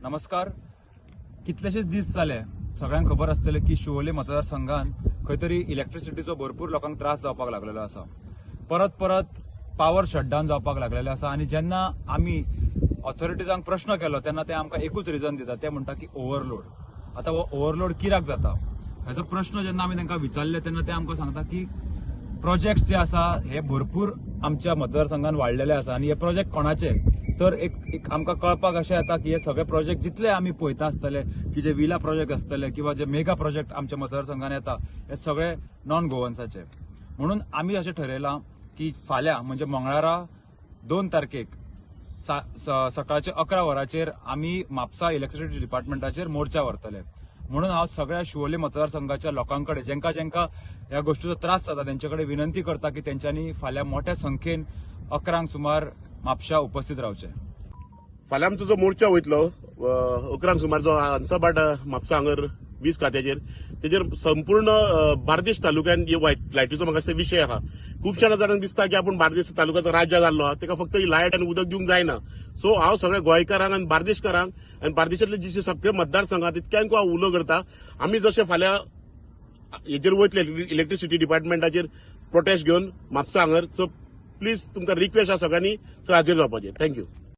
नमस्कार. कितलेशेच दीस जाले सगळ्यांक खबर आसतलें की शिवोले मतदारसंघात खंय तरी इलेक्ट्रिसिटीचो भरपूर लोकांक त्रास जावपाक लागलेलो आसा. परत परत पॉवर शटडावन जावपाक लागलेले आसा आनी जेन्ना आमी ऑथॉरिटीजांक प्रश्न केलो तेन्ना ते आमकां एकूच रिजन दितात, ते म्हणटा की ओव्हरलोड. आता हो ओव्हरलोड कित्याक जाता हाचो प्रश्न जेन्ना आमी तांकां विचारले तेन्ना ते आमकां सांगता की प्रोजेक्ट जे आसा हे भरपूर आमच्या मतदारसंघात वाडलेले आसा आनी हे प्रोजेक्ट कोणाचे तर एक आमकां कळपाक अशें येता की हे सगळे प्रोजेक्ट जितले आमी पळयता आसतले की जे विला प्रोजेक्ट आसतले किंवा जे मेगा प्रोजेक्ट आमच्या मतदारसंघात येता हे सगळे नॉन गोवन्साचे. म्हणून आमी अशें ठरयलां की फाल्यां म्हणजे मंगळारा 2 तारखेक सकाळचे 11 वरांचेर आमी म्हापसा इलेक्ट्रिसिटी डिपार्टमेंटाचेर मोर्चा व्हरतले. म्हणून हांव सगळ्या शिवोले मतदारसंघाच्या लोकांकडे जेंका ह्या गोष्टीचो त्रास जाता तेंचे कडेन विनंती करता की तेंच्यांनी फाल्यां मोठ्या संख्येन 11 सुमार म्हापशा उपस्थित रावचे. फाल्यां आमचो जो मोर्चा वयतलो 11 सुमार जो हांगासर म्हापसा हांगर 20 खात्याचेर तेजेर संपूर्ण बार्देश तालुक्यात लायटीचो म्हाका दिसता विशय आहा. खुबश्या जाणांक दिसता की आपूण बार्देश तालुक्याचो राज्य जाल्लो आहा, ताका फक्त ही लायट आनी उदक दिवंक जायना. सो हांव सगळ्या गोंयकारांक आनी बार्देशकारांक आनी बार्देशांतले जे सगळे मतदारसंघ आहा तितक्यांक हांव उलो करता. आमी जशे फाल्यां हेजेर वयतले इलेक्ट्रिसिटी डिपार्टमेंटाचेर प्रोटेस्ट घेवन म्हापसा हांगर, सो प्लीज तुमकां रिक्वेस्ट आहा सगळ्यांनी थंय हाजीर जावपाचें. थँक्यू.